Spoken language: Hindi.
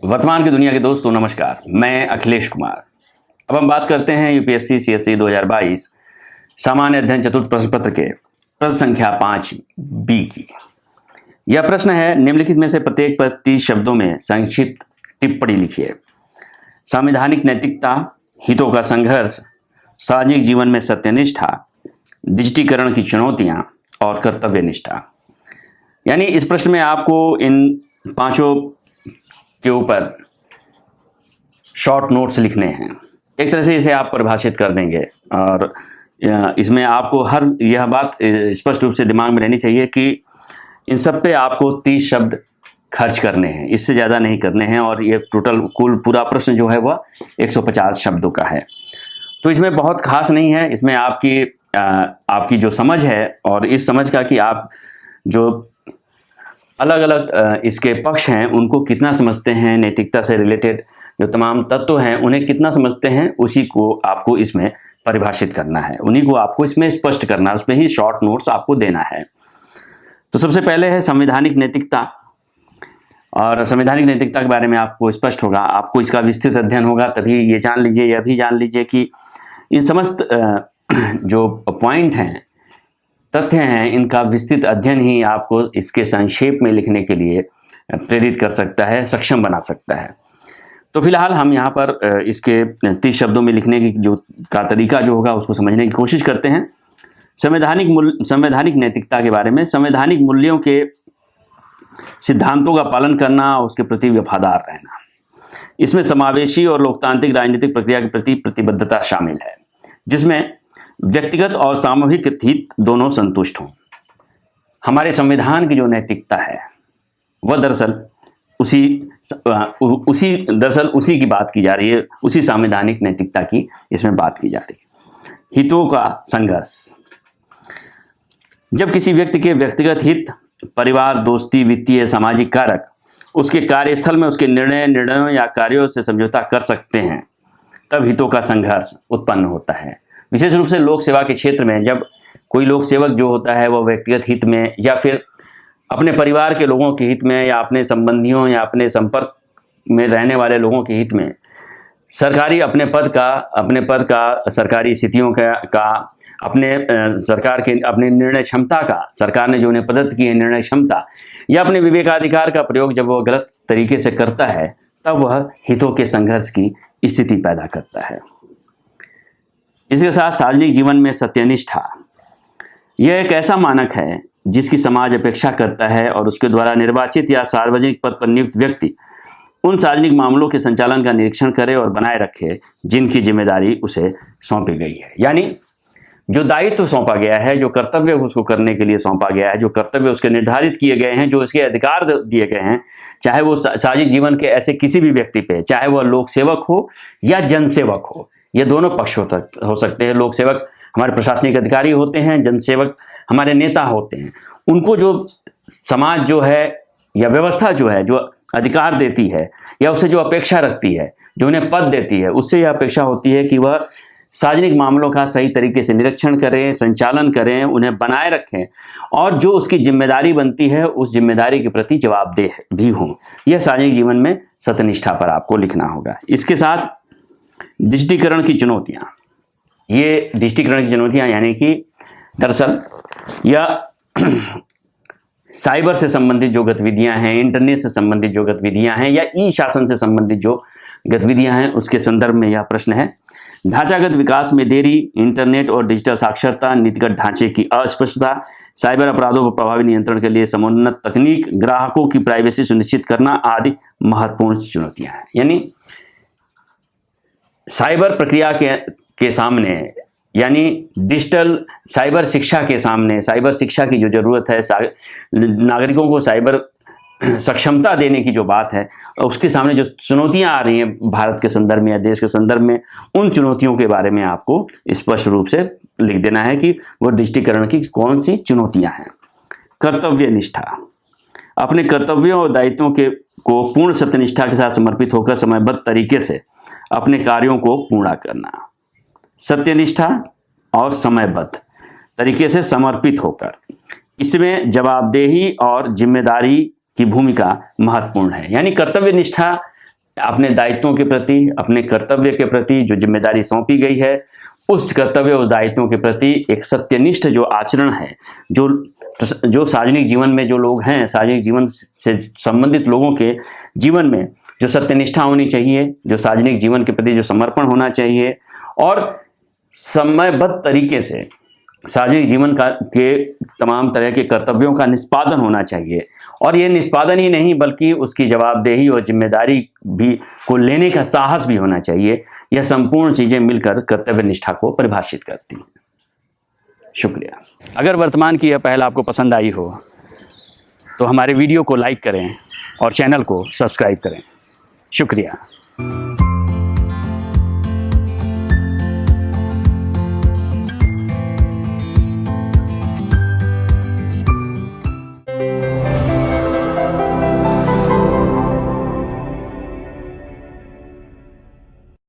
वर्तमान की दुनिया के दोस्तों नमस्कार, मैं अखिलेश कुमार। अब हम बात करते हैं यूपीएससी सीएसई 2022 सामान्य अध्ययन चतुर्थ प्रश्न पत्र के प्रश्न संख्या 5B की। यह प्रश्न है, निम्नलिखित में से प्रत्येक पर 30 शब्दों में संक्षिप्त टिप्पणी लिखिए। संवैधानिक नैतिकता, हितों का संघर्ष, सार्वजनिक जीवन में सत्यनिष्ठा, डिजिटीकरण की चुनौतियां और कर्तव्य निष्ठा। यानी इस प्रश्न में आपको इन पांचों के ऊपर शॉर्ट नोट्स लिखने हैं। एक तरह से इसे आप परिभाषित कर देंगे और इसमें आपको यह बात स्पष्ट रूप से दिमाग में रहनी चाहिए कि इन सब पे आपको 30 शब्द खर्च करने हैं, इससे ज़्यादा नहीं करने हैं। और ये टोटल कुल पूरा प्रश्न जो है वह 150 शब्दों का है। तो इसमें बहुत खास नहीं है, इसमें आपकी जो समझ है और इस समझ का कि आप जो अलग अलग इसके पक्ष हैं उनको कितना समझते हैं, नैतिकता से रिलेटेड जो तमाम तत्व हैं उन्हें कितना समझते हैं, उसी को आपको इसमें परिभाषित करना है, उन्हीं को आपको इसमें स्पष्ट करना है, उसमें ही शॉर्ट नोट्स आपको देना है। तो सबसे पहले है संवैधानिक नैतिकता। और संवैधानिक नैतिकता के बारे में आपको स्पष्ट होगा, आपको इसका विस्तृत अध्ययन होगा, तभी ये जान लीजिए, यह भी जान लीजिए कि इन समस्त जो पॉइंट हैं, तथ्य हैं, इनका विस्तृत अध्ययन ही आपको इसके संक्षेप में लिखने के लिए प्रेरित कर सकता है, सक्षम बना सकता है। तो फिलहाल हम यहाँ पर इसके 30 शब्दों में लिखने की का तरीका जो होगा उसको समझने की कोशिश करते हैं। संवैधानिक नैतिकता के बारे में, संवैधानिक मूल्यों के सिद्धांतों का पालन करना, उसके प्रति वफादार रहना। इसमें समावेशी और लोकतांत्रिक राजनीतिक प्रक्रिया के प्रति प्रतिबद्धता शामिल है, जिसमें व्यक्तिगत और सामूहिक हित दोनों संतुष्ट हों। हमारे संविधान की जो नैतिकता है वह दरअसल उसी की बात की जा रही है, उसी संवैधानिक नैतिकता की इसमें बात की जा रही है। हितों का संघर्ष, जब किसी व्यक्ति के व्यक्तिगत हित, परिवार, दोस्ती, वित्तीय, सामाजिक कारक उसके कार्यस्थल में उसके निर्णयों या कार्यों से समझौता कर सकते हैं, तब हितों का संघर्ष उत्पन्न होता है। विशेष रूप से लोक सेवा के क्षेत्र में जब कोई लोक सेवक जो होता है वह व्यक्तिगत हित में या फिर अपने परिवार के लोगों के हित में या अपने संबंधियों या अपने संपर्क में रहने वाले लोगों के हित में अपने पद का सरकारी स्थितियों का अपने निर्णय क्षमता का, सरकार ने जो उन्हें प्रदत्त की है निर्णय क्षमता, या अपने विवेकाधिकार का प्रयोग जब वह गलत तरीके से करता है, तब वह हितों के संघर्ष की स्थिति पैदा करता है। इसके साथ सार्वजनिक जीवन में सत्यनिष्ठा, यह एक ऐसा मानक है जिसकी समाज अपेक्षा करता है और उसके द्वारा निर्वाचित या सार्वजनिक पद पर नियुक्त व्यक्ति उन सार्वजनिक मामलों के संचालन का निरीक्षण करे और बनाए रखे जिनकी जिम्मेदारी उसे सौंपी गई है। यानी जो दायित्व सौंपा गया है, जो कर्तव्य उसको करने के लिए सौंपा गया है, जो कर्तव्य उसके निर्धारित किए गए हैं, जो उसके अधिकार दिए गए हैं, चाहे वो सार्वजनिक जीवन के ऐसे किसी भी व्यक्ति पे, चाहे वह लोक सेवक हो या जनसेवक हो, ये दोनों पक्ष हो सकते हैं। लोक सेवक हमारे प्रशासनिक अधिकारी होते हैं, जनसेवक हमारे नेता होते हैं। उनको जो समाज जो है या व्यवस्था जो है, जो अधिकार देती है या उससे जो अपेक्षा रखती है, जो उन्हें पद देती है, उससे यह अपेक्षा होती है कि वह सार्वजनिक मामलों का सही तरीके से निरीक्षण करें, संचालन करें, उन्हें बनाए रखें और जो उसकी जिम्मेदारी बनती है उस जिम्मेदारी के प्रति जवाबदेह भी हों। यह सार्वजनिक जीवन में सत्यनिष्ठा पर आपको लिखना होगा। इसके साथ डिजिटीकरण की चुनौतियां, ये डिजिटीकरण की चुनौतियां यानी कि दरअसल यह साइबर से संबंधित जो गतिविधियां हैं, इंटरनेट से संबंधित जो गतिविधियां हैं या ई शासन से संबंधित जो गतिविधियां हैं, उसके संदर्भ में यह प्रश्न है। ढांचागत विकास में देरी, इंटरनेट और डिजिटल साक्षरता, नीतिगत ढांचे की अस्पष्टता, साइबर अपराधों पर प्रभावी नियंत्रण के लिए समुन्नत तकनीक, ग्राहकों की प्राइवेसी सुनिश्चित करना आदि महत्वपूर्ण चुनौतियां हैं। यानी साइबर प्रक्रिया के सामने, यानी डिजिटल साइबर शिक्षा के सामने, साइबर शिक्षा की जो जरूरत है, नागरिकों को साइबर सक्षमता देने की जो बात है, उसके सामने जो चुनौतियां आ रही हैं भारत के संदर्भ में या देश के संदर्भ में, उन चुनौतियों के बारे में आपको स्पष्ट रूप से लिख देना है कि वो डिजिटीकरण की कौन सी चुनौतियां हैं। कर्तव्य निष्ठा, अपने कर्तव्यों और दायित्वों को पूर्ण सत्यनिष्ठा के साथ समर्पित होकर समयबद्ध तरीके से अपने कार्यों को पूरा करना। सत्यनिष्ठा और समयबद्ध तरीके से समर्पित होकर, इसमें जवाबदेही और जिम्मेदारी की भूमिका महत्वपूर्ण है। यानी कर्तव्य निष्ठा अपने दायित्वों के प्रति, अपने कर्तव्य के प्रति जो जिम्मेदारी सौंपी गई है, उस कर्तव्य और दायित्वों के प्रति एक सत्यनिष्ठ जो आचरण है, जो सार्वजनिक जीवन में जो लोग हैं, सार्वजनिक जीवन से संबंधित लोगों के जीवन में जो सत्यनिष्ठा होनी चाहिए, जो सार्वजनिक जीवन के प्रति जो समर्पण होना चाहिए और समयबद्ध तरीके से सार्वजनिक जीवन के तमाम तरह के कर्तव्यों का निष्पादन होना चाहिए। और ये निष्पादन ही नहीं बल्कि उसकी जवाबदेही और जिम्मेदारी भी को लेने का साहस भी होना चाहिए। यह संपूर्ण चीज़ें मिलकर कर्तव्य निष्ठा को परिभाषित करती हैं। शुक्रिया। अगर वर्तमान की यह पहल आपको पसंद आई हो तो हमारे वीडियो को लाइक करें और चैनल को सब्सक्राइब करें। शुक्रिया।